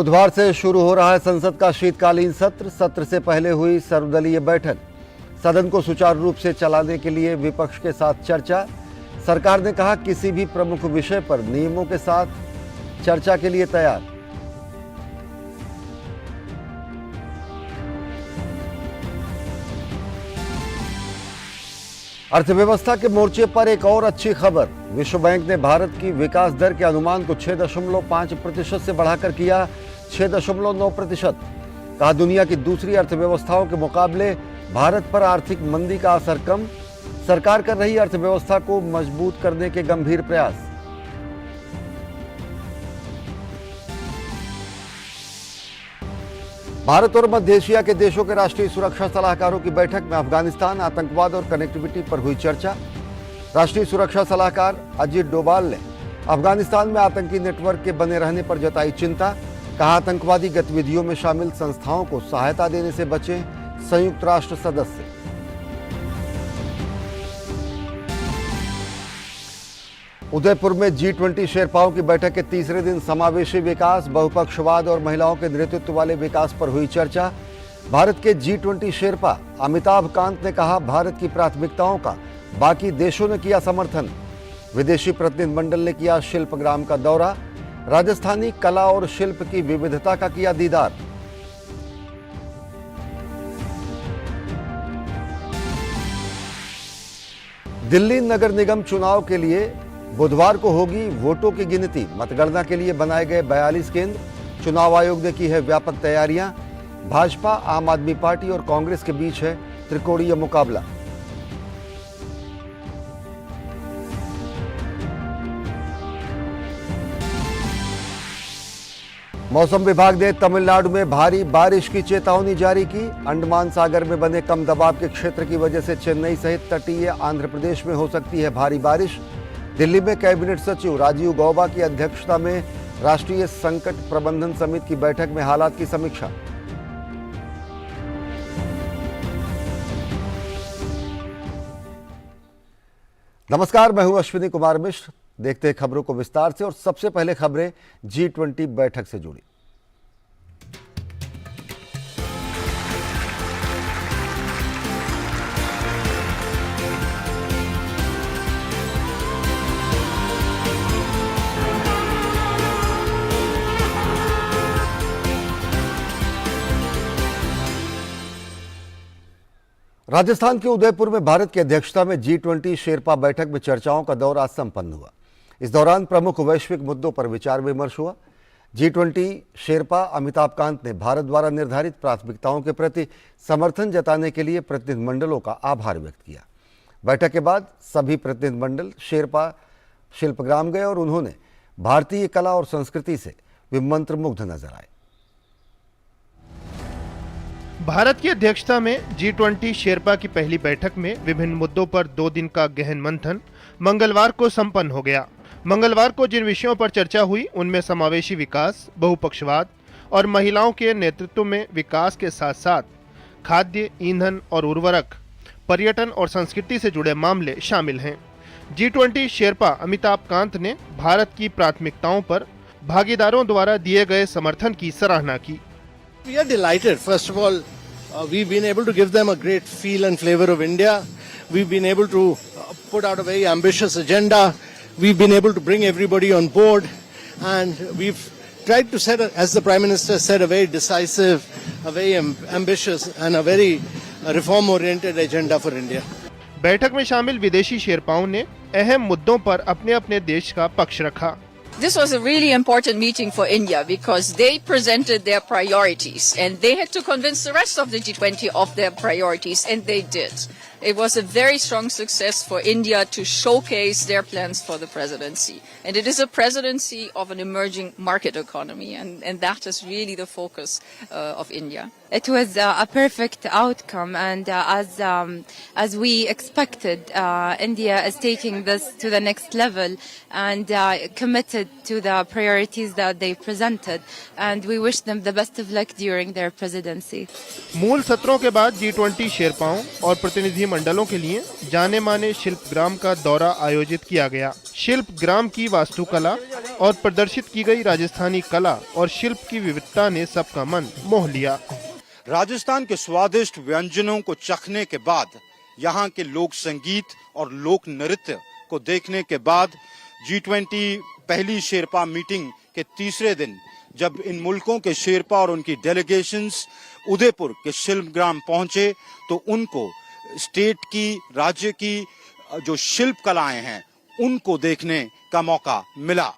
बुधवार से शुरू हो रहा है संसद का शीतकालीन सत्र। सत्र से पहले हुई सर्वदलीय बैठक। सदन को सुचारू रूप से चलाने के लिए विपक्ष के साथ चर्चा। सरकार ने कहा किसी भी प्रमुख विषय पर नियमों के साथ चर्चा के लिए तैयार। अर्थव्यवस्था के मोर्चे पर एक और अच्छी खबर। विश्व बैंक ने भारत की विकास दर के अनुमान को 6.5% से बढ़ाकर किया 6.9%। कहा दुनिया की दूसरी अर्थव्यवस्थाओं के मुकाबले भारत पर आर्थिक मंदी का असर कम। सरकार कर रही अर्थव्यवस्था को मजबूत करने के गंभीर प्रयास। भारत और मध्य एशिया के देशों के राष्ट्रीय सुरक्षा सलाहकारों की बैठक में अफगानिस्तान, आतंकवाद और कनेक्टिविटी पर हुई चर्चा। राष्ट्रीय सुरक्षा सलाहकार अजीत डोभाल ने अफगानिस्तान में आतंकी नेटवर्क के बने रहने पर जताई चिंता। कहा आतंकवादी गतिविधियों में शामिल संस्थाओं को सहायता देने से बचें संयुक्त राष्ट्र सदस्य। उदयपुर में G20 शेरपाओं की बैठक के तीसरे दिन समावेशी विकास, बहुपक्षवाद और महिलाओं के नेतृत्व वाले विकास पर हुई चर्चा। भारत के G20 शेरपा अमिताभ कांत ने कहा भारत की प्राथमिकताओं का बाकी देशों ने किया समर्थन। विदेशी प्रतिनिधिमंडल ने किया शिल्पग्राम का दौरा। राजस्थानी कला और शिल्प की विविधता का किया दीदार। दिल्ली नगर निगम चुनाव के लिए बुधवार को होगी वोटों की गिनती। मतगणना के लिए बनाए गए 42 केंद्र। चुनाव आयोग ने की है व्यापक तैयारियां। भाजपा, आम आदमी पार्टी और कांग्रेस के बीच है त्रिकोणीय मुकाबला। मौसम विभाग ने तमिलनाडु में भारी बारिश की चेतावनी जारी की। अंडमान सागर में बने कम दबाव के क्षेत्र की वजह से चेन्नई सहित तटीय आंध्र प्रदेश में हो सकती है भारी बारिश। दिल्ली में कैबिनेट सचिव राजीव गौबा की अध्यक्षता में राष्ट्रीय संकट प्रबंधन समिति की बैठक में हालात की समीक्षा। नमस्कार, मैं हूं अश्विनी कुमार मिश्र। देखते हैं खबरों को विस्तार से और सबसे पहले खबरें G20 बैठक से जुड़ी। राजस्थान के उदयपुर में भारत की अध्यक्षता में G20 शेरपा बैठक में चर्चाओं का दौर आज संपन्न हुआ। इस दौरान प्रमुख वैश्विक मुद्दों पर विचार विमर्श हुआ। G20 शेरपा अमिताभ कांत ने भारत द्वारा निर्धारित प्राथमिकताओं के प्रति समर्थन जताने के लिए प्रतिनिधिमंडलों का आभार व्यक्त किया। बैठक के बाद सभी प्रतिनिधिमंडल शेरपा शिल्पग्राम गए और उन्होंने भारतीय कला और संस्कृति से वे मंत्रमुग्ध नजर आए। भारत की अध्यक्षता में G20 शेरपा की पहली बैठक में विभिन्न मुद्दों पर 2 दिन का गहन मंथन मंगलवार को संपन्न हो गया। मंगलवार को जिन विषयों पर चर्चा हुई उनमें समावेशी विकास, बहुपक्षवाद और महिलाओं के नेतृत्व में विकास के साथ साथ खाद्य, ईंधन और उर्वरक, पर्यटन और संस्कृति से जुड़े मामले शामिल हैं। G20 शेरपा अमिताभ कांत ने भारत की प्राथमिकताओं पर भागीदारों द्वारा दिए गए समर्थन की सराहना की। We are delighted. First of all, we've been able to give them a great feel and flavor of India. We've been able to put out a very ambitious agenda. We've been able to bring everybody on board, and we've tried to set, as the Prime Minister said, a very decisive, a very ambitious and a very reform-oriented agenda for India. बैठक में शामिल विदेशी शेरपाओं ने अहम मुद्दों पर अपने अपने देश का पक्ष रखा। This was a really important meeting for India because they presented their priorities and they had to convince the rest of the G20 of their priorities, and they did. It was a very strong success for India to showcase their plans for the presidency. And it is a presidency of an emerging market economy, and that is really the focus of India. It was a perfect outcome, and as we expected, India is taking this to the next level and committed to the priorities that they presented, and we wish them the best of luck during their presidency. मूल सत्रों के बाद G20 शेरपाओं और प्रतिनिधि मंडलों के लिए जाने माने शिल्पग्राम का दौरा आयोजित किया गया। शिल्पग्राम की वास्तुकला और प्रदर्शित की गई राजस्थानी कला और शिल्प की विविधता ने सबका मन मोह लिया। राजस्थान के स्वादिष्ट व्यंजनों को चखने के बाद, यहाँ के लोक संगीत और लोक नृत्य को देखने के बाद G20 पहली शेरपा मीटिंग के तीसरे दिन जब इन मुल्कों के शेरपा और उनकी डेलीगेशंस उदयपुर के शिल्पग्राम पहुंचे तो उनको स्टेट की, राज्य की जो शिल्प कलाएं हैं उनको देखने का मौका मिला।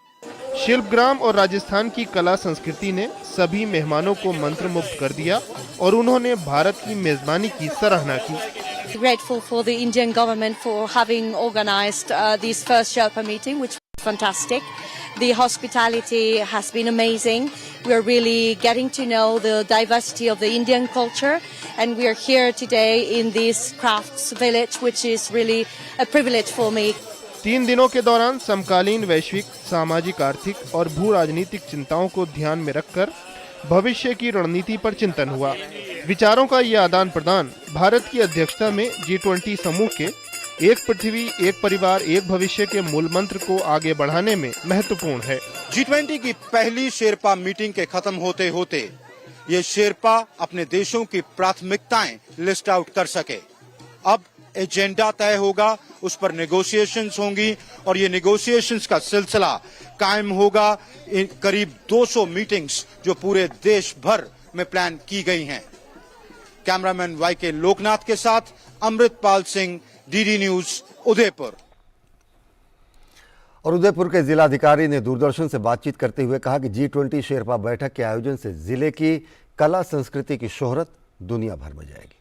शिल्पग्राम और राजस्थान की कला संस्कृति ने सभी मेहमानों को मंत्रमुग्ध कर दिया और उन्होंने भारत की मेजबानी की सराहना की। Grateful for the Indian government for having organized this first Sherpa meeting, which was fantastic. The hospitality has been amazing. We are really getting to know the diversity of the Indian culture, and we are here today in this crafts village, which is really a privilege for me. 3 दिनों के दौरान समकालीन वैश्विक, सामाजिक, आर्थिक और भू राजनीतिक चिंताओं को ध्यान में रखकर भविष्य की रणनीति पर चिंतन हुआ। विचारों का यह आदान प्रदान भारत की अध्यक्षता में G20 समूह के एक पृथ्वी, एक परिवार, एक भविष्य के मूल मंत्र को आगे बढ़ाने में महत्वपूर्ण है। G20 की पहली शेरपा मीटिंग के खत्म होते होते ये शेरपा अपने देशों की प्राथमिकताएं लिस्ट आउट कर सके। अब एजेंडा तय होगा, उस पर नेगोशिएशंस होंगी और ये नेगोशिएशंस का सिलसिला कायम होगा। करीब 200 मीटिंग्स जो पूरे देश भर में प्लान की गई हैं। कैमरामैन YK लोकनाथ के साथ अमृतपाल सिंह, DD न्यूज, उदयपुर। और उदयपुर के जिलाधिकारी ने दूरदर्शन से बातचीत करते हुए कहा कि G20 शेरपा बैठक के आयोजन से जिले की कला संस्कृति की शोहरत दुनिया भर में जाएगी।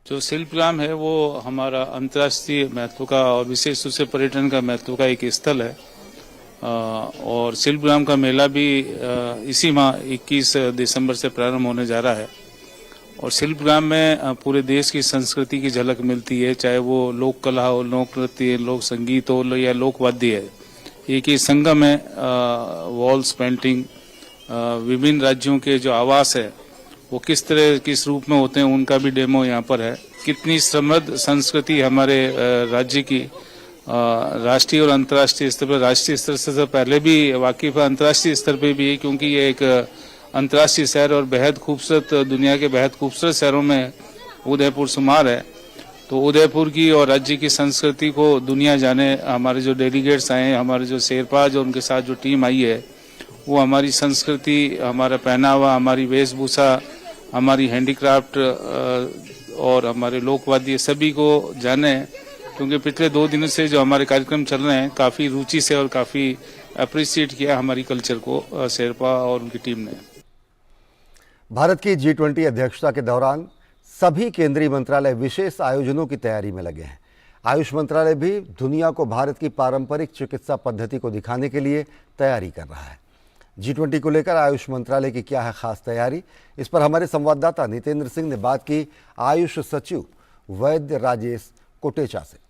जो शिल्पग्राम है वो हमारा अंतर्राष्ट्रीय महत्व का और विशेष रूप से पर्यटन का महत्व का एक स्थल है और शिल्पग्राम का मेला भी इसी माह 21 दिसंबर से प्रारंभ होने जा रहा है और शिल्पग्राम में पूरे देश की संस्कृति की झलक मिलती है, चाहे वो लोक कला हो, लोक नृत्य, लोक संगीत हो या लोक वाद्य है। एक ही संगम है। वॉल्स पेंटिंग, विभिन्न राज्यों के जो आवास है वो किस तरह किस रूप में होते हैं उनका भी डेमो यहाँ पर है। कितनी समृद्ध संस्कृति हमारे राज्य की राष्ट्रीय और अंतर्राष्ट्रीय स्तर पर, राष्ट्रीय स्तर से तो पहले भी वाकिफ है, अंतर्राष्ट्रीय स्तर पर भी है क्योंकि ये एक अंतर्राष्ट्रीय शहर और बेहद खूबसूरत, दुनिया के बेहद खूबसूरत शहरों में उदयपुर शुमार है। तो उदयपुर की और राज्य की संस्कृति को दुनिया जाने। हमारे जो डेलीगेट्स आए हैं, हमारे जो शेरपा जो उनके साथ जो टीम आई है वो हमारी संस्कृति, हमारा पहनावा, हमारी वेशभूषा, हमारी हैंडीक्राफ्ट और हमारे लोकवाद्य सभी को जाने, क्योंकि पिछले 2 दिनों से जो हमारे कार्यक्रम चल रहे हैं काफी रुचि से और काफी अप्रिशिएट किया हमारी कल्चर को शेरपा और उनकी टीम ने। भारत की G20 अध्यक्षता के दौरान सभी केंद्रीय मंत्रालय विशेष आयोजनों की तैयारी में लगे हैं। आयुष मंत्रालय भी दुनिया को भारत की पारंपरिक चिकित्सा पद्धति को दिखाने के लिए तैयारी कर रहा है। G20 को लेकर आयुष मंत्रालय की क्या है खास तैयारी, इस पर हमारे संवाददाता नितेंद्र सिंह ने बात की आयुष सचिव वैद्य राजेश कोटेचा से।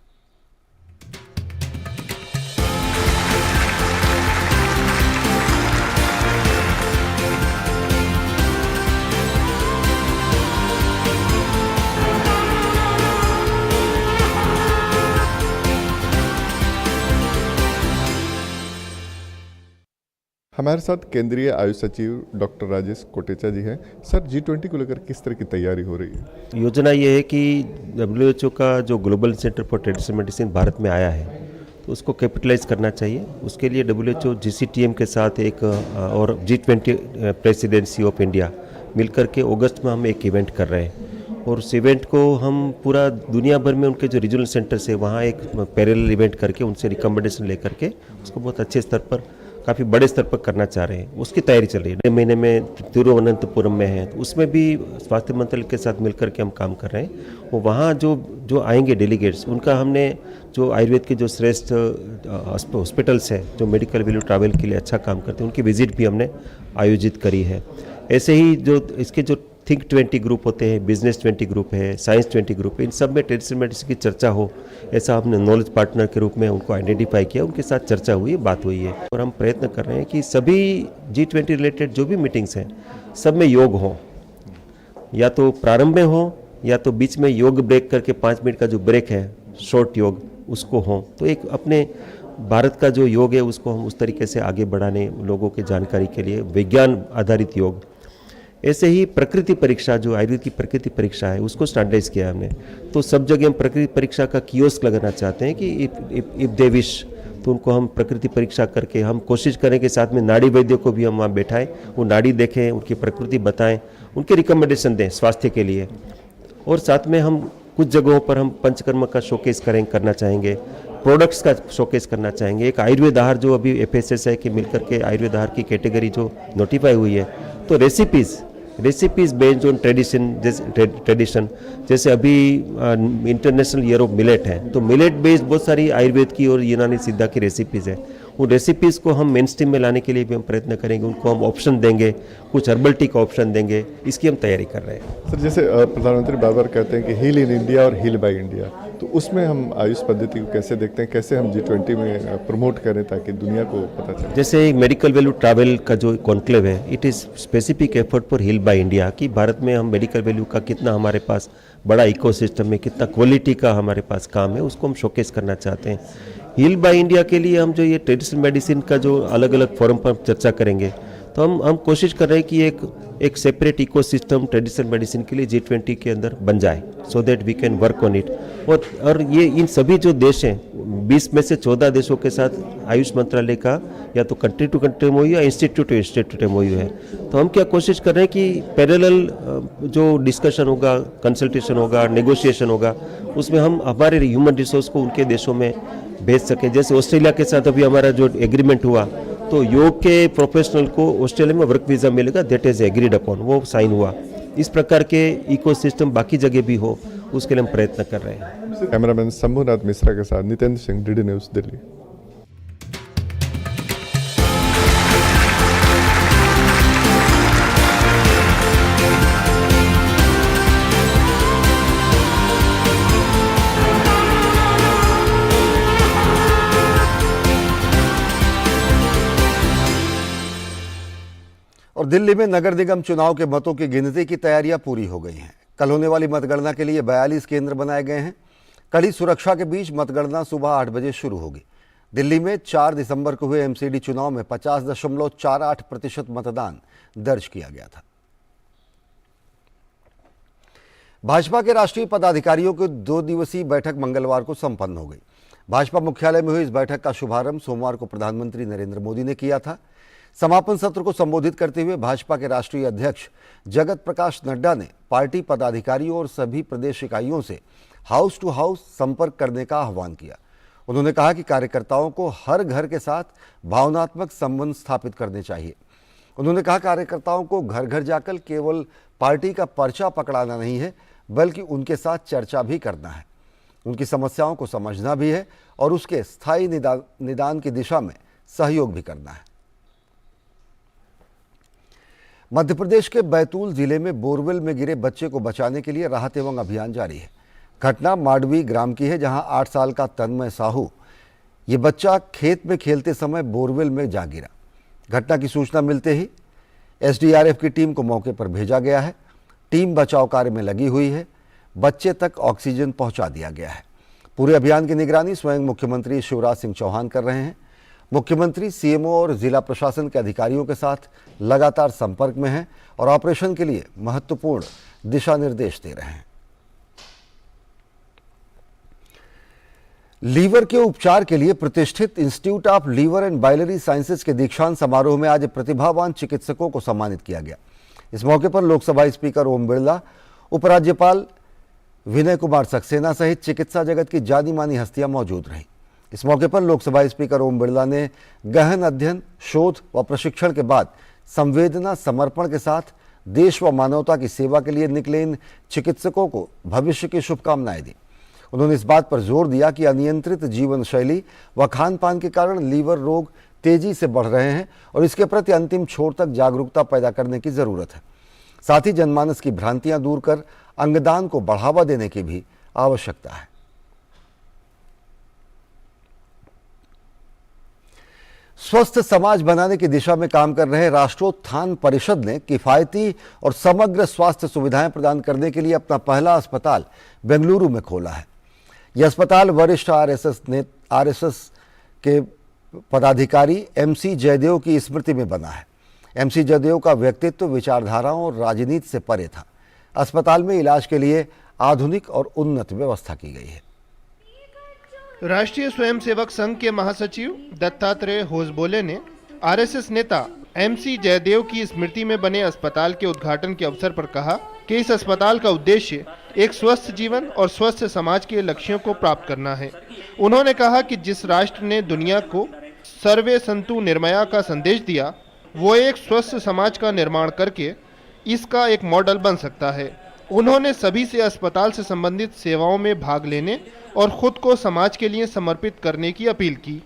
हमारे साथ केंद्रीय आयुष सचिव डॉक्टर राजेश कोटेचा जी हैं। सर, G20 को लेकर किस तरह की तैयारी हो रही है? योजना ये है कि WHO का जो global centre for traditional medicine Bharat में आया है तो उसको कैपिटलाइज करना चाहिए। उसके लिए WHO GCTM के साथ एक और G20 प्रेसिडेंसी ऑफ इंडिया मिलकर के अगस्त में हम एक इवेंट कर रहे हैं और उस इवेंट को हम पूरा दुनिया भर में उनके जो रीजनल सेंटर्स है वहाँ एक पैरेलल इवेंट करके उनसे रिकमेंडेशन लेकर के उसको बहुत अच्छे स्तर पर, काफ़ी बड़े स्तर पर करना चाह रहे हैं। उसकी तैयारी चल रही है। 1 महीने में तिरुवनंतपुरम में है तो उसमें भी स्वास्थ्य मंत्रालय के साथ मिलकर के हम काम कर रहे हैं। और वहाँ जो आएंगे डेलीगेट्स, उनका हमने जो आयुर्वेद के जो श्रेष्ठ हॉस्पिटल्स हैं जो मेडिकल वैल्यू ट्रैवल के लिए अच्छा काम करते हैं उनकी विजिट भी हमने आयोजित करी है। ऐसे ही जो इसके जो थिंक 20 ग्रुप होते हैं, बिजनेस 20 ग्रुप है, साइंस 20 ग्रुप है, इन सब में ट्रेडिशनल मेडिसिन की चर्चा हो, ऐसा हमने नॉलेज पार्टनर के रूप में उनको आइडेंटिफाई किया, उनके साथ चर्चा हुई, बात हुई है। और हम प्रयत्न कर रहे हैं कि सभी G20 रिलेटेड जो भी मीटिंग्स हैं सब में योग हो, या तो प्रारंभ में हो या तो बीच में योग ब्रेक करके 5 मिनट का जो ब्रेक है शॉर्ट योग उसको हो, तो एक अपने भारत का जो योग है उसको हम उस तरीके से आगे बढ़ाने, लोगों की जानकारी के लिए विज्ञान आधारित योग। ऐसे ही प्रकृति परीक्षा, जो आयुर्वेद की प्रकृति परीक्षा है, उसको स्टैंडर्डाइज किया हमने। तो सब जगह हम प्रकृति परीक्षा का कियोस्क लगाना चाहते हैं कि इफ दे विश, तो उनको हम प्रकृति परीक्षा करके हम कोशिश करें कि साथ में नाड़ी वैद्य को भी हम वहाँ बैठाएं, वो नाड़ी देखें, उनकी प्रकृति बताएं, उनके रिकमेंडेशन दें स्वास्थ्य के लिए। और साथ में हम कुछ जगहों पर हम पंचकर्म का शोकेस करना चाहेंगे, प्रोडक्ट्स का शोकेस करना चाहेंगे। एक आयुर्वेद आहार जो अभी FSSAI के मिलकर के आयुर्वेद आहार की कैटेगरी जो नोटिफाई हुई है, तो रेसिपीज बेस्ड ऑन ट्रेडिशन, जैसे अभी इंटरनेशनल ईयर ऑफ मिलेट है, तो मिलेट बेस्ड बहुत सारी आयुर्वेद की और यूनानी सिद्धा की रेसिपीज़ है। उन रेसिपीज़ को हम मेन स्ट्रीम में लाने के लिए भी हम प्रयत्न करेंगे, उनको हम ऑप्शन देंगे, कुछ हर्बल टी का ऑप्शन देंगे, इसकी हम तैयारी कर रहे हैं। सर, जैसे प्रधानमंत्री बार बार कहते हैं कि हील इन इंडिया और हील बाय इंडिया, तो उसमें हम आयुष पद्धति को कैसे देखते हैं, कैसे हम G20 में प्रमोट करें ताकि दुनिया को पता चले? जैसे मेडिकल वैल्यू ट्रैवल का जो कॉन्क्लेव है, it is specific effort for heal by India, कि भारत में हम मेडिकल वैल्यू का कितना हमारे पास बड़ा इकोसिस्टम है, कितना क्वालिटी का हमारे पास काम है, उसको हम शोकेस करना चाहते हैं। हील बाय इंडिया के लिए हम जो ये ट्रेडिशनल मेडिसिन का जो अलग अलग फोरम पर चर्चा करेंगे, तो हम कोशिश कर रहे हैं कि एक सेपरेट इकोसिस्टम ट्रेडिशनल मेडिसिन के लिए G20 के अंदर बन जाए, so that we can work on it. और ये इन सभी जो देश हैं, 20 में से 14 देशों के साथ आयुष मंत्रालय का या तो कंट्री टू कंट्री MOU या इंस्टीट्यूट टू इंस्टीट्यूट MOU है। तो हम क्या कोशिश कर रहे हैं कि पैरेलल जो डिस्कशन होगा, कंसल्टेशन होगा, नेगोशिएशन होगा, उसमें हम हमारे ह्यूमन रिसोर्स को उनके देशों में भेज सकें। जैसे ऑस्ट्रेलिया के साथ अभी हमारा जो एग्रीमेंट हुआ, तो योग के प्रोफेशनल को ऑस्ट्रेलिया में वर्क वीज़ा मिलेगा, दैट इज़ एग्रीड अपॉन, वो साइन हुआ। इस प्रकार के इकोसिस्टम बाकी जगह भी हो, उसके लिए हम प्रयत्न कर रहे हैं। कैमरामैन शंभुनाथ मिश्रा के साथ नितेंद्र सिंह, DD न्यूज़, दिल्ली। और दिल्ली में नगर निगम चुनाव के मतों की गिनती की तैयारियां पूरी हो गई हैं। कल होने वाली मतगणना के लिए 42 केंद्र बनाए गए हैं। कड़ी सुरक्षा के बीच मतगणना सुबह 8 बजे शुरू होगी। दिल्ली में 4 दिसंबर को हुए MCD चुनाव में 50.48% मतदान दर्ज किया गया था। भाजपा के राष्ट्रीय पदाधिकारियों की 2 दिवसीय बैठक मंगलवार को संपन्न हो गई। भाजपा मुख्यालय में हुई इस बैठक का शुभारंभ सोमवार को प्रधानमंत्री नरेंद्र मोदी ने किया था। समापन सत्र को संबोधित करते हुए भाजपा के राष्ट्रीय अध्यक्ष जगत प्रकाश नड्डा ने पार्टी पदाधिकारियों और सभी प्रदेश इकाइयों से हाउस टू हाउस संपर्क करने का आह्वान किया। उन्होंने कहा कि कार्यकर्ताओं को हर घर के साथ भावनात्मक संबंध स्थापित करने चाहिए। उन्होंने कहा कार्यकर्ताओं को घर घर जाकर केवल पार्टी का पर्चा पकड़ाना नहीं है, बल्कि उनके साथ चर्चा भी करना है, उनकी समस्याओं को समझना भी है और उसके स्थायी निदान की दिशा में सहयोग भी करना है। मध्य प्रदेश के बैतूल जिले में बोरवेल में गिरे बच्चे को बचाने के लिए राहत एवं अभियान जारी है। घटना माडवी ग्राम की है, जहां 8 साल का तन्मय साहू ये बच्चा खेत में खेलते समय बोरवेल में जा गिरा। घटना की सूचना मिलते ही SDRF की टीम को मौके पर भेजा गया है। टीम बचाव कार्य में लगी हुई है। बच्चे तक ऑक्सीजन पहुंचा दिया गया है। पूरे अभियान की निगरानी स्वयं मुख्यमंत्री शिवराज सिंह चौहान कर रहे हैं। मुख्यमंत्री CMO और जिला प्रशासन के अधिकारियों के साथ लगातार संपर्क में हैं और ऑपरेशन के लिए महत्वपूर्ण दिशा निर्देश दे रहे हैं। लीवर के उपचार के लिए प्रतिष्ठित institute of liver and biliary sciences के दीक्षांत समारोह में आज प्रतिभावान चिकित्सकों को सम्मानित किया गया। इस मौके पर लोकसभा स्पीकर ओम बिरला, उपराज्यपाल विनय कुमार सक्सेना सहित चिकित्सा जगत की जानी मानी हस्तियां मौजूद रहीं। इस मौके पर लोकसभा स्पीकर ओम बिरला ने गहन अध्ययन, शोध व प्रशिक्षण के बाद संवेदना, समर्पण के साथ देश व मानवता की सेवा के लिए निकले इन चिकित्सकों को भविष्य की शुभकामनाएं दी। उन्होंने इस बात पर जोर दिया कि अनियंत्रित जीवन शैली व खान पान के कारण लीवर रोग तेजी से बढ़ रहे हैं और इसके प्रति अंतिम छोर तक जागरूकता पैदा करने की जरूरत है। साथ ही जनमानस की भ्रांतियां दूर कर अंगदान को बढ़ावा देने की भी आवश्यकता है। स्वस्थ समाज बनाने की दिशा में काम कर रहे राष्ट्रोत्थान परिषद ने किफायती और समग्र स्वास्थ्य सुविधाएं प्रदान करने के लिए अपना पहला अस्पताल बेंगलुरु में खोला है। यह अस्पताल वरिष्ठ RSS के पदाधिकारी MC जयदेव की स्मृति में बना है। MC जयदेव का व्यक्तित्व, विचारधाराओं और राजनीति से परे था। अस्पताल में इलाज के लिए आधुनिक और उन्नत व्यवस्था की गई है। राष्ट्रीय स्वयंसेवक संघ के महासचिव दत्तात्रेय होसबोले ने RSS नेता MC जयदेव की स्मृति में बने अस्पताल के उद्घाटन के अवसर पर कहा कि इस अस्पताल का उद्देश्य एक स्वस्थ जीवन और स्वस्थ समाज के लक्ष्यों को प्राप्त करना है। उन्होंने कहा कि जिस राष्ट्र ने दुनिया को सर्वे संतु निर्मया का संदेश दिया, वो एक स्वस्थ समाज का निर्माण करके इसका एक मॉडल बन सकता है। उन्होंने सभी से अस्पताल से संबंधित सेवाओं में भाग लेने और खुद को समाज के लिए समर्पित करने की अपील की।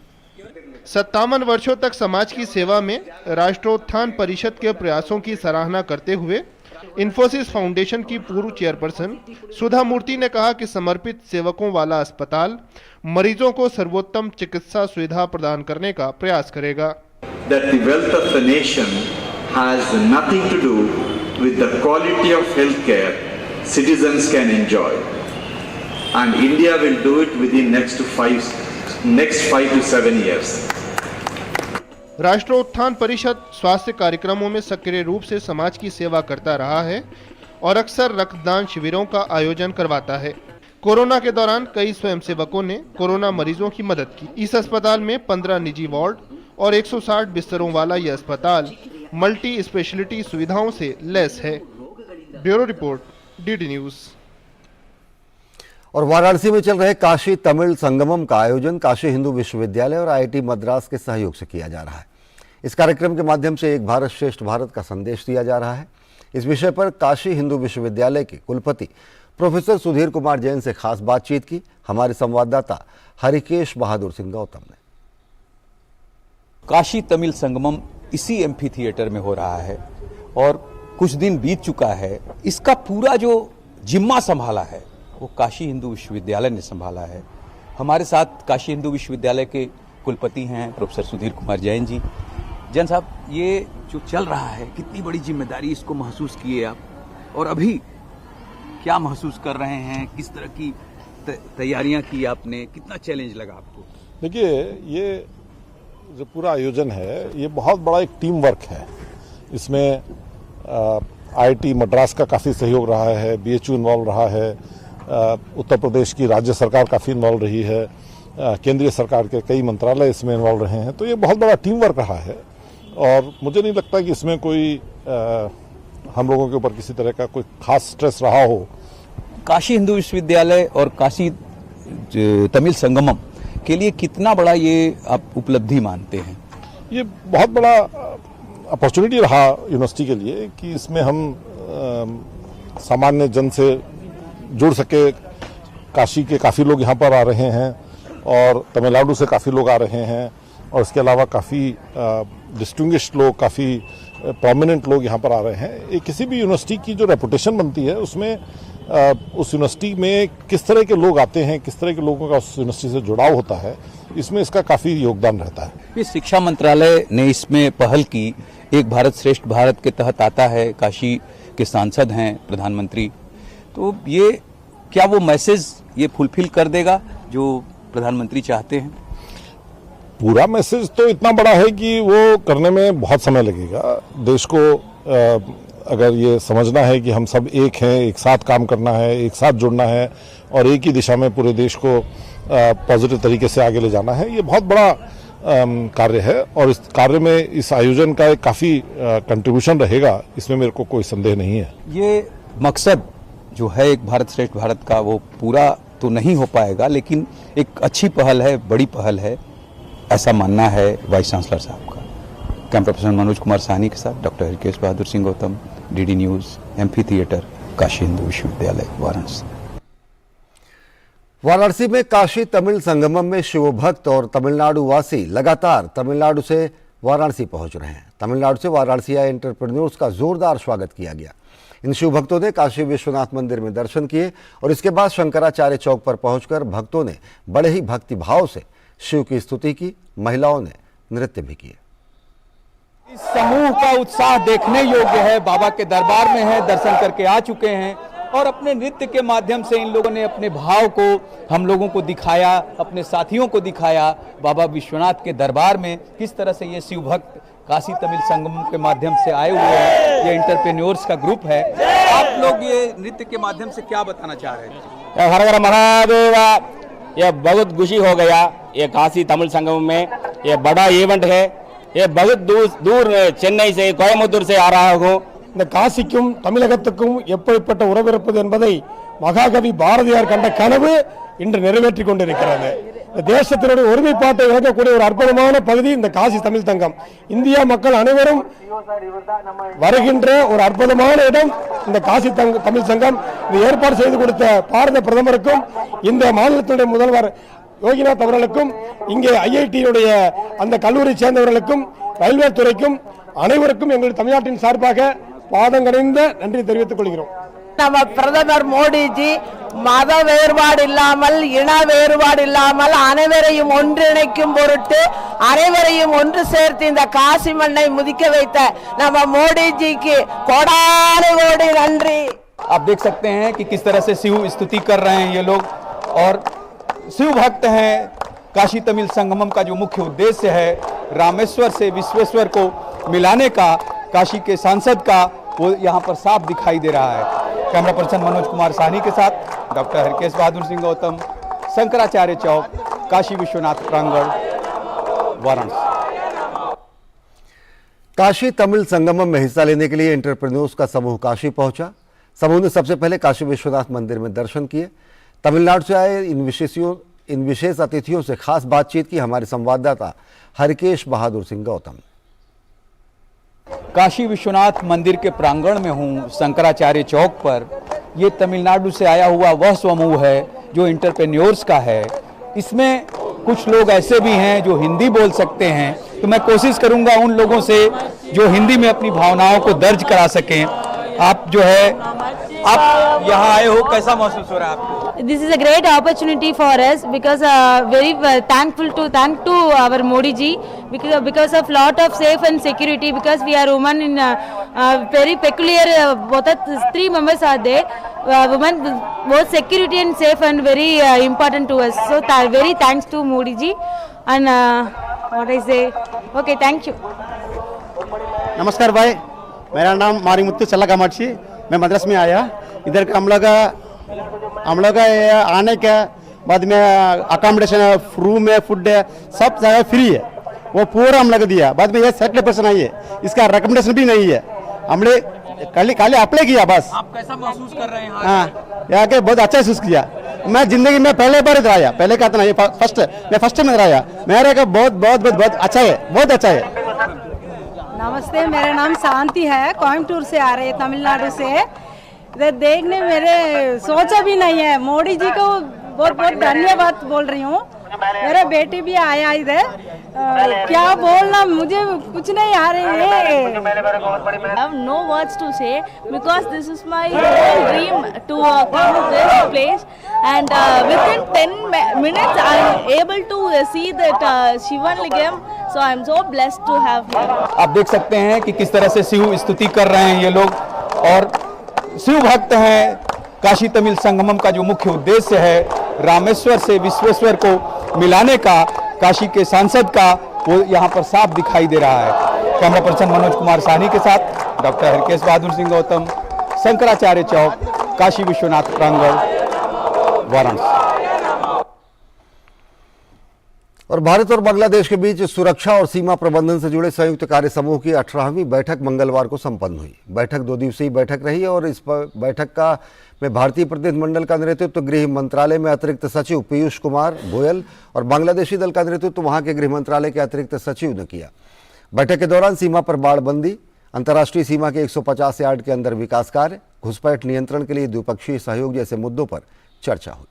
57 वर्षों तक समाज की सेवा में राष्ट्रोत्थान परिषद के प्रयासों की सराहना करते हुए इन्फोसिस फाउंडेशन की पूर्व चेयरपर्सन सुधा मूर्ति ने कहा कि समर्पित सेवकों वाला अस्पताल मरीजों को सर्वोत्तम चिकित्सा सुविधा प्रदान करने का प्रयास करेगा। That the wealth of the nation has nothing to do with the quality of healthcare citizens can enjoy, and India will do it within next 5 to 7 years. Rashtrotthana परिषद स्वास्थ्य कार्यक्रमों में सक्रिय रूप से समाज की सेवा करता रहा है और अक्सर रक्तदान शिविरों का आयोजन करवाता है। कोरोना के दौरान कई स्वयंसेवकों ने कोरोना मरीजों की मदद की। इस अस्पताल में 15 निजी वार्ड और 160 बिस्तरों वाला यह अस्पताल मल्टी स्पेशलिटी सुविधाओं से लैस है। Bureau report, DD news. और वाराणसी में चल रहे काशी तमिल संगमम का आयोजन काशी हिंदू विश्वविद्यालय और IIT मद्रास के सहयोग से किया जा रहा है। इस कार्यक्रम के माध्यम से एक भारत श्रेष्ठ भारत का संदेश दिया जा रहा है। इस विषय पर काशी हिंदू विश्वविद्यालय के कुलपति प्रोफेसर सुधीर कुमार जैन से खास बातचीत की हमारे संवाददाता हरिकेश बहादुर सिंह गौतम ने। काशी तमिल संगमम इसी एम्फी थिएटर में हो रहा है और कुछ दिन बीत चुका है। इसका पूरा जो जिम्मा संभाला है वो काशी हिंदू विश्वविद्यालय ने संभाला है। हमारे साथ काशी हिंदू विश्वविद्यालय के कुलपति हैं प्रोफेसर सुधीर कुमार जैन जी। जैन साहब, ये जो चल रहा है, कितनी बड़ी जिम्मेदारी इसको महसूस किए आप, और अभी क्या महसूस कर रहे हैं? किस तरह की तैयारियां की आपने? कितना चैलेंज लगा आपको? देखिए, ये जो पूरा आयोजन है ये बहुत बड़ा एक टीम वर्क है। इसमें IIT मद्रास का काफ़ी सहयोग रहा है, BHU इन्वॉल्व रहा है, उत्तर प्रदेश की राज्य सरकार काफ़ी इन्वॉल्व रही है, केंद्रीय सरकार के कई मंत्रालय इसमें इन्वॉल्व रहे हैं। तो ये बहुत बड़ा टीम वर्क रहा है और मुझे नहीं लगता कि इसमें कोई हम लोगों के ऊपर किसी तरह का कोई खास स्ट्रेस रहा हो। काशी हिंदू विश्वविद्यालय और काशी तमिल संगमम के लिए कितना बड़ा ये आप उपलब्धि मानते हैं? ये बहुत बड़ा अपॉर्चुनिटी रहा यूनिवर्सिटी के लिए कि इसमें हम सामान्य जन से जुड़ सके। काशी के काफ़ी लोग यहाँ पर आ रहे हैं और तमिलनाडु से काफ़ी लोग आ रहे हैं और इसके अलावा काफ़ी डिस्टिंग्विश्ड लोग, काफ़ी प्रोमिनेंट लोग यहाँ पर आ रहे हैं। ये किसी भी यूनिवर्सिटी की जो रेपुटेशन बनती है उसमें उस यूनिवर्सिटी में किस तरह के लोग आते हैं, किस तरह के लोगों का उस यूनिवर्सिटी से जुड़ाव होता है, इसमें इसका काफ़ी योगदान रहता है। ये शिक्षा मंत्रालय ने इसमें पहल की। एक भारत श्रेष्ठ भारत के तहत आता है, काशी के सांसद हैं प्रधानमंत्री, तो ये क्या वो मैसेज ये फुलफिल कर देगा जो प्रधानमंत्री चाहते हैं? पूरा मैसेज तो इतना बड़ा है कि वो करने में बहुत समय लगेगा। देश को अगर ये समझना है कि हम सब एक हैं, एक साथ काम करना है, एक साथ जुड़ना है और एक ही दिशा में पूरे देश को पॉजिटिव तरीके से आगे ले जाना है, ये बहुत बड़ा कार्य है और इस कार्य में इस आयोजन का एक काफ़ी कंट्रीब्यूशन रहेगा, इसमें मेरे को कोई संदेह नहीं है। ये मकसद जो है एक भारत श्रेष्ठ भारत का, वो पूरा तो नहीं हो पाएगा, लेकिन एक अच्छी पहल है, बड़ी पहल है, ऐसा मानना है वाइस चांसलर साहब का। कैंप पर्सन मनोज कुमार साहनी के साथ doctor Harkesh Bahadur Singh Gautam, DD news, amphitheatre, Kashi Hindu Vishwavidyalaya, Varanasi. Varanasi में काशी तमिल संगमम में शिव भक्त और तमिलनाडु वासी लगातार तमिलनाडु से वाराणसी पहुंच रहे हैं। तमिलनाडु से वाराणसी आए एंटरप्रेन्योर्स का जोरदार स्वागत किया गया। इन शिव भक्तों ने काशी विश्वनाथ मंदिर में दर्शन किए और इसके बाद शंकराचार्य चौक पर पहुंचकर भक्तों ने बड़े ही भक्ति भाव से शिव की स्तुति की। महिलाओं ने नृत्य भी किए। इस समूह का उत्साह देखने योग्य है। बाबा के दरबार में है, दर्शन करके आ चुके हैं और अपने नृत्य के माध्यम से इन लोगों ने अपने भाव को हम लोगों को दिखाया, अपने साथियों को दिखाया। बाबा विश्वनाथ के दरबार में किस तरह से ये शिव भक्त काशी तमिल संगम के माध्यम से आए हुए हैं, ये एंटरप्रेन्योर्स का ग्रुप है। आप लोग ये नृत्य के माध्यम से क्या बताना चाह रहे हैं? हर हर महादेव, ये बहुत खुशी हो गया। ये काशी तमिल संगम में ये बड़ा इवेंट है। ये बहुत दूर चेन्नई से, कोयम्बतूर से आ रहा हूँ। இந்த காசிக்கும் தமிழகத்துக்கும் எப்படிப்பட்ட உறவு இருப்பது என்பதை மகாகவி பாரதியார் கண்ட கனவு இன்று நிறைவேற்றிக் கொண்டிருக்கிறது. இந்த தேசத்தினுடைய ஒருமைப்பாட்டை இழக்கக்கூடிய ஒரு அற்புதமான பகுதி இந்த காசி தமிழ் தங்கம். இந்தியா மக்கள் அனைவரும் வருகின்ற ஒரு அற்புதமான இடம் இந்த காசி தமிழ் சங்கம். இது ஏற்பாடு செய்து கொடுத்த பாரத பிரதமருக்கும் இந்த மாநிலத்தினுடைய முதல்வர் யோகிநாத் அவர்களுக்கும், இங்கே ஐஐடியுடைய அந்த கல்லூரி சேர்ந்தவர்களுக்கும், ரயில்வே துறைக்கும், அனைவருக்கும் எங்கள் தமிழ்நாட்டின் சார்பாக பாதங்கடைந்த நன்றி தெரிவித்துக் கொள்கிறோம். நம்ம பிரதமர் மோடிஜி மத வேறுபாடு இல்லாமல், இன வேறுபாடு இல்லாமல் அனைவரையும் ஒன்றிணைக்கும் பொருட்டு அனைவரையும் ஒன்று சேர்த்து இந்த காசி மண்ணை முதிக்க வைத்த நம்ம மோடிஜிக்கு கோடான கோடி நன்றி. आप देख सकते हैं कि किस तरह से शिव स्तुति कर रहे हैं ये लोग, और शिव भक्त हैं। काशी तमिल संगमम का जो मुख्य उद्देश्य है रामेश्वर से विश्वेश्वर को मिलाने का, काशी के सांसद का, वो यहाँ पर साफ दिखाई दे रहा है। कैमरा पर्सन मनोज कुमार साहनी के साथ डॉक्टर हरकेश बहादुर सिंह गौतम, शंकराचार्य चौक, काशी विश्वनाथ प्रांगण, वाराणसी। काशी तमिल संगमम में हिस्सा लेने के लिए एंटरप्रेन्योर्स का समूह काशी पहुंचा। समूह ने सबसे पहले काशी विश्वनाथ मंदिर में दर्शन किए। तमिलनाडु से आए इन विशेष अतिथियों से खास बातचीत की हमारे संवाददाता हरकेश बहादुर सिंह गौतम। काशी विश्वनाथ मंदिर के प्रांगण में हूँ, शंकराचार्य चौक पर। ये तमिलनाडु से आया हुआ वह समूह है जो एंटरप्रेन्योर्स का है। इसमें कुछ लोग ऐसे भी हैं जो हिंदी बोल सकते हैं, तो मैं कोशिश करूंगा उन लोगों से जो हिंदी में अपनी भावनाओं को दर्ज करा सकें। आप जो है, आप यहाँ आए हो, कैसा महसूस हो रहा है आपको? This is a great opportunity for us because very thankful to our Modi ji because of lot of safe and security, because we are women in very peculiar both 3 members are there, women both security and safe and very important to us, so very thanks to Modi ji and what I say, okay, thank you. नमस्कार भाई, मेरा नाम मारीमुत्तु चल्ला कामाक्षी, मैं मद्रास में आया। इधर का हम लोग आने के बाद में अकोमोडेशन, रूम है, फूड है, सब जगह फ्री है, वो पूरा हम लोग दिया। बाद में ये सेटल पर्सन आई है, इसका रिकमेंडेशन भी नहीं है, हमने खाली अप्लाई किया बस। आप कैसा महसूस कर रहे हैं? हाँ, यहाँ के बहुत अच्छा महसूस किया। मैं जिंदगी में पहले बार इधर आया, पहले का था ये फर्स्ट टाइम इधर आया। मेरे का बहुत अच्छा है, बहुत अच्छा है। नमस्ते, मेरा नाम शांति है, कोयम्बटूर से आ रहे हैं, तमिलनाडु से। इधर देखने मेरे सोचा भी नहीं है, मोदी जी को बहुत बहुत धन्यवाद बोल रही हूँ। मेरा बेटी भी आया इधर, क्या बोलना, मुझे कुछ नहीं आ रही है। I have no words to say because this is my dream to come to this place, and within 10 minutes I am able to see that Shivan Lingam, so I am so blessed to have him. आप देख सकते हैं कि किस तरह से शिव स्तुति कर रहे हैं ये लोग, और शिव भक्त हैं। काशी तमिल संगमम का जो मुख्य उद्देश्य है रामेश्वर से विश्वेश्वर को मिलाने का, काशी के सांसद का, वो यहाँ पर साफ दिखाई दे रहा है। कैमरा पर्सन मनोज कुमार साहनी के साथ डॉक्टर हरकेश बहादुर सिंह गौतम, शंकराचार्य चौक, काशी विश्वनाथ प्रांगण, वाराणसी। और भारत और बांग्लादेश के बीच सुरक्षा और सीमा प्रबंधन से जुड़े संयुक्त कार्य समूह की 18वीं बैठक मंगलवार को संपन्न हुई। बैठक 2 दिवसीय बैठक रही और इस बैठक में भारतीय प्रतिनिधिमंडल का नेतृत्व गृह मंत्रालय में अतिरिक्त सचिव पीयूष कुमार गोयल और बांग्लादेशी दल का नेतृत्व वहां के गृह मंत्रालय के अतिरिक्त सचिव ने किया। बैठक के दौरान सीमा पर बाड़बंदी, अंतर्राष्ट्रीय सीमा के 150 यार्ड के अंदर विकास कार्य, घुसपैठ नियंत्रण के लिए द्विपक्षीय सहयोग जैसे मुद्दों पर चर्चा हुई।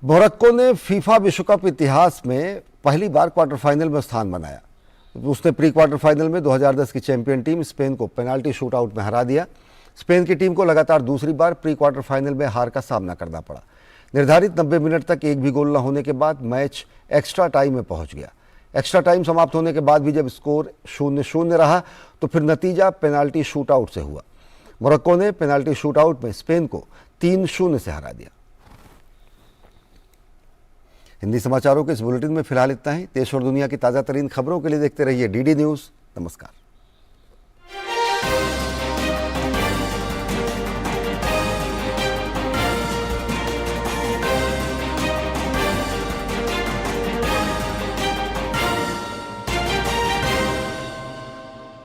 मोरक्को ने फीफा विश्व कप इतिहास में पहली बार क्वार्टर फाइनल में स्थान बनाया। उसने प्री क्वार्टर फाइनल में 2010 की चैंपियन टीम स्पेन को पेनाल्टी शूटआउट में हरा दिया। स्पेन की टीम को लगातार दूसरी बार प्री क्वार्टर फाइनल में हार का सामना करना पड़ा। निर्धारित 90 मिनट तक एक भी गोल न होने के बाद मैच एक्स्ट्रा टाइम में पहुंच गया। एक्स्ट्रा टाइम समाप्त होने के बाद भी जब स्कोर 0-0 रहा तो फिर नतीजा पेनाल्टी शूटआउट से हुआ। मोरक्को ने पेनाल्टी शूटआउट में स्पेन को 3-0 से हरा दिया। हिंदी समाचारों के इस बुलेटिन में फिलहाल इतना ही। देश और दुनिया की ताज़ा तरीन खबरों के लिए देखते रहिए डीडी न्यूज़। नमस्कार।